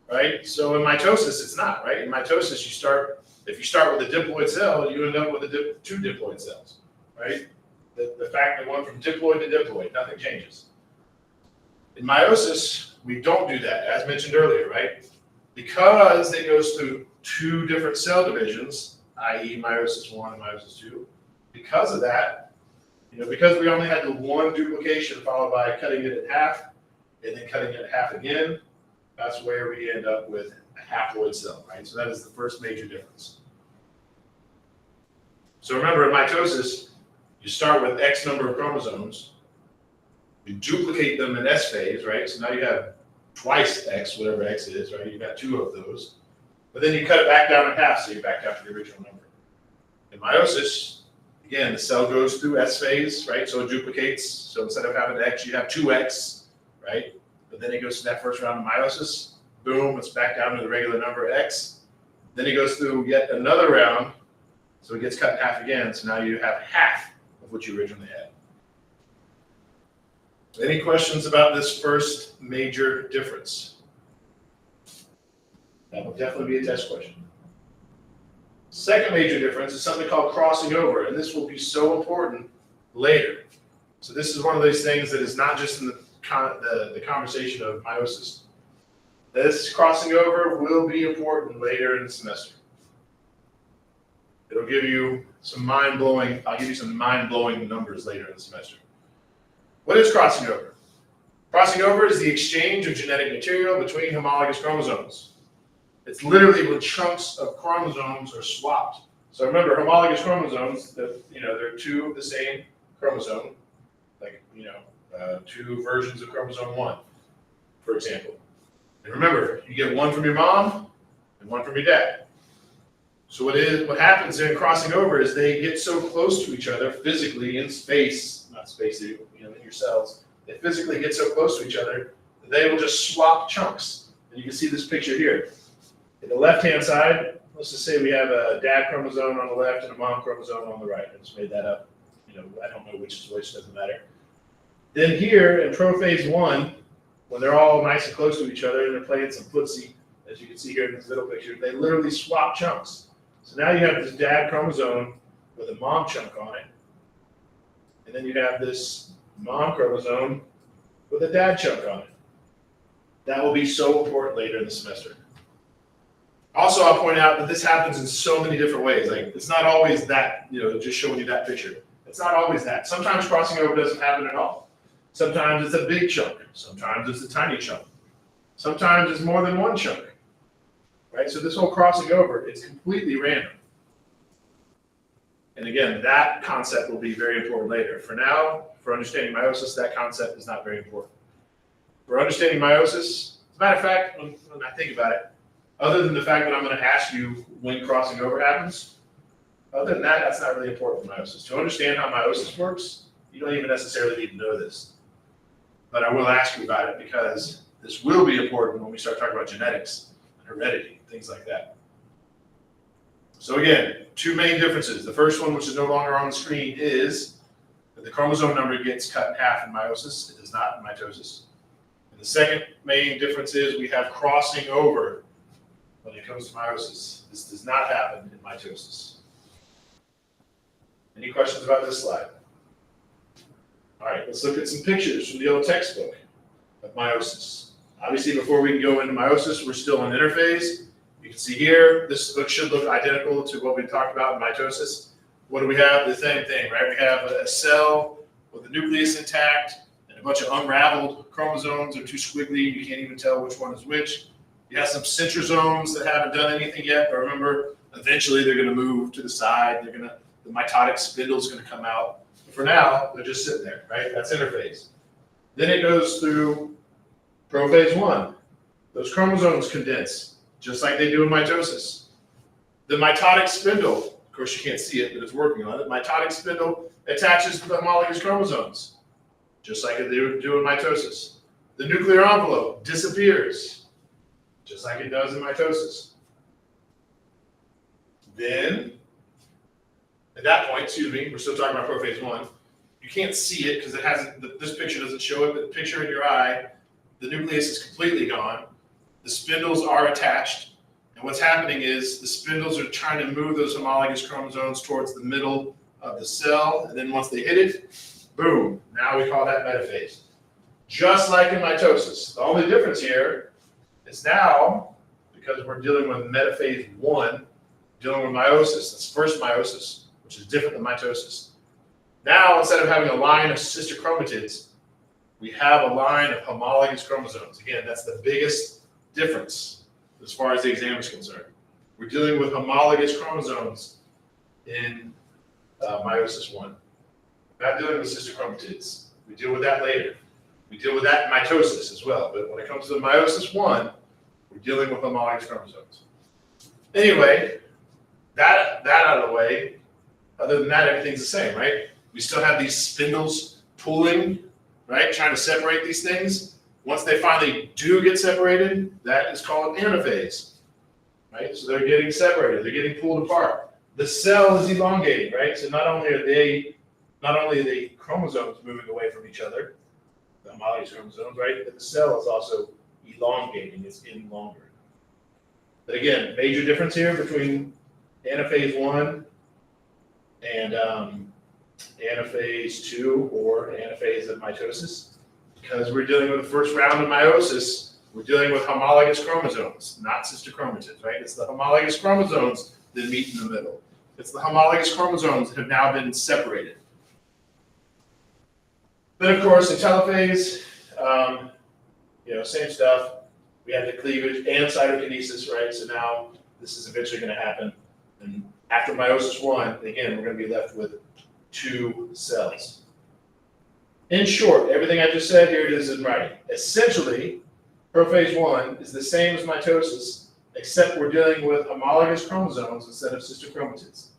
right? So in mitosis, it's not, right? In mitosis, if you start with a diploid cell, you end up with two diploid cells, right? The fact that went from diploid to diploid, nothing changes. In meiosis, we don't do that, as mentioned earlier, right? Because it goes through two different cell divisions, i.e. meiosis 1 and meiosis 2. Because of that, because we only had the one duplication followed by cutting it in half and then cutting it in half again, that's where we end up with a haploid cell, right? So that is the first major difference. So remember, in mitosis, you start with X number of chromosomes, You duplicate them in S phase, right? So now you have twice X, whatever X is, right? You've got 2 of those. But then you cut it back down in half, so you're back down to the original number. In meiosis, again, the cell goes through S phase, right? So it duplicates. So instead of having X, you have 2X, right? But then it goes to that first round of meiosis. Boom, it's back down to the regular number X. Then it goes through yet another round. So it gets cut in half again. So now you have half of what you originally had. Any questions about this first major difference? That will definitely be a test question. Second major difference is something called crossing over, and this will be so important later. So this is one of those things that is not just in the conversation of meiosis. This crossing over will be important later in the semester. It'll give you some mind-blowing, I'll give you some mind-blowing numbers later in the semester. What is crossing over? Crossing over is the exchange of genetic material between homologous chromosomes. It's literally when chunks of chromosomes are swapped. So remember, homologous chromosomes, they're 2 of the same chromosome, like, 2 versions of chromosome 1, for example. And remember, you get 1 from your mom and 1 from your dad. So what happens in crossing over is they get so close to each other physically in space, not space, in your cells. They physically get so close to each other that they will just swap chunks. And you can see this picture here. In the left-hand side, let's just say we have a dad chromosome on the left and a mom chromosome on the right. I just made that up. I don't know which is which, doesn't matter. Then here in prophase 1, when they're all nice and close to each other and they're playing some footsie, as you can see here in this little picture, they literally swap chunks. So now you have this dad chromosome with a mom chunk on it. And then you have this mom chromosome with a dad chunk on it. That will be so important later in the semester. Also, I'll point out that this happens in so many different ways. Like, it's not always that, just showing you that picture. It's not always that. Sometimes crossing over doesn't happen at all. Sometimes it's a big chunk. Sometimes it's a tiny chunk. Sometimes it's more than 1 chunk. Right? So this whole crossing over is completely random. And again, that concept will be very important later. For now, for understanding meiosis, that concept is not very important. For understanding meiosis, as a matter of fact, when I think about it, other than the fact that I'm going to ask you when crossing over happens, other than that, that's not really important for meiosis. To understand how meiosis works, you don't even necessarily need to know this. But I will ask you about it because this will be important when we start talking about genetics and heredity, things like that. So again, 2 main differences. The first one, which is no longer on the screen, is that the chromosome number gets cut in half in meiosis. It does not in mitosis. And the second main difference is we have crossing over when it comes to meiosis. This does not happen in mitosis. Any questions about this slide? All right, let's look at some pictures from the old textbook of meiosis. Obviously, before we can go into meiosis, we're still in interphase. You can see here, this book should look identical to what we talked about in mitosis. What do we have? The same thing, right? We have a cell with the nucleus intact and a bunch of unraveled chromosomes. They're too squiggly. You can't even tell which one is which. You have some centrosomes that haven't done anything yet, but remember, eventually they're going to move to the side. The mitotic spindle is going to come out. But for now, they're just sitting there, right? That's interphase. Then it goes through prophase 1. Those chromosomes condense, just like they do in mitosis. The mitotic spindle, of course you can't see it, but it's working on it. Mitotic spindle attaches to the homologous chromosomes, just like they do in mitosis. The nuclear envelope disappears, just like it does in mitosis. Then, at that point, we're still talking about prophase 1. You can't see it because it hasn't. This picture doesn't show it, but the picture in your eye, the nucleus is completely gone. The spindles are attached, and what's happening is the spindles are trying to move those homologous chromosomes towards the middle of the cell, and then once they hit it, boom, now we call that metaphase. Just like in mitosis. The only difference here is now, because we're dealing with metaphase 1, dealing with meiosis, that's first meiosis, which is different than mitosis. Now, instead of having a line of sister chromatids, we have a line of homologous chromosomes. Again, that's the biggest difference as far as the exam is concerned. We're dealing with homologous chromosomes in meiosis 1. We're not dealing with sister chromatids. We deal with that later. We deal with that in mitosis as well, but when it comes to meiosis 1, we're dealing with homologous chromosomes. Anyway, that out of the way, other than that, everything's the same, right? We still have these spindles pulling, right, trying to separate these things. Once they finally do get separated, that is called anaphase, right? So they're getting separated, they're getting pulled apart. The cell is elongating, right? So not only are the chromosomes moving away from each other, the homologous chromosomes, right, but the cell is also elongating, it's getting longer. But again, major difference here between anaphase 1 and anaphase 2 or anaphase of mitosis. Because we're dealing with the first round of meiosis, we're dealing with homologous chromosomes, not sister chromatids, right? It's the homologous chromosomes that meet in the middle. It's the homologous chromosomes that have now been separated. Then, of course, in telophase, same stuff. We have the cleavage and cytokinesis, right? So now this is eventually going to happen. And after meiosis 1, again, we're going to be left with 2 cells. In short, everything I just said, here it is in writing. Essentially, prophase 1 is the same as mitosis, except we're dealing with homologous chromosomes instead of sister chromatids.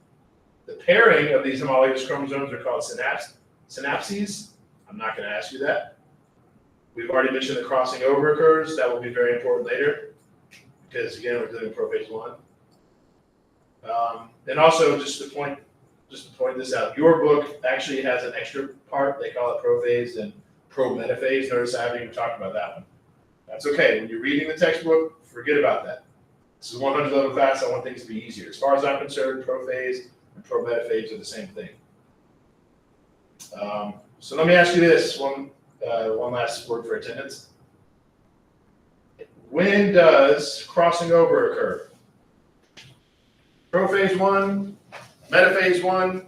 The pairing of these homologous chromosomes are called synapses. I'm not going to ask you that. We've already mentioned that crossing over occurs. That will be very important later, because again, we're doing prophase 1. And also, just to point this out, your book actually has an extra part. They call it prophase and prometaphase. Notice I haven't even talked about that one. That's okay. When you're reading the textbook, forget about that. This is a 100 level class. I want things to be easier. As far as I'm concerned, prophase and prometaphase are the same thing. So let me ask you this, one last word for attendance. When does crossing over occur? Prophase 1, metaphase 1,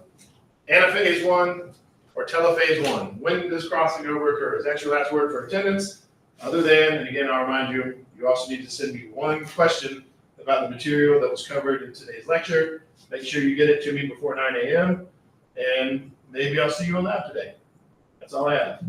anaphase 1, or telophase 1? When does crossing over occur? That's your last word for attendance. Other than, and again, I'll remind you, you also need to send me one question about the material that was covered in today's lecture. Make sure you get it to me before 9 a.m. and maybe I'll see you in lab today. That's all I have.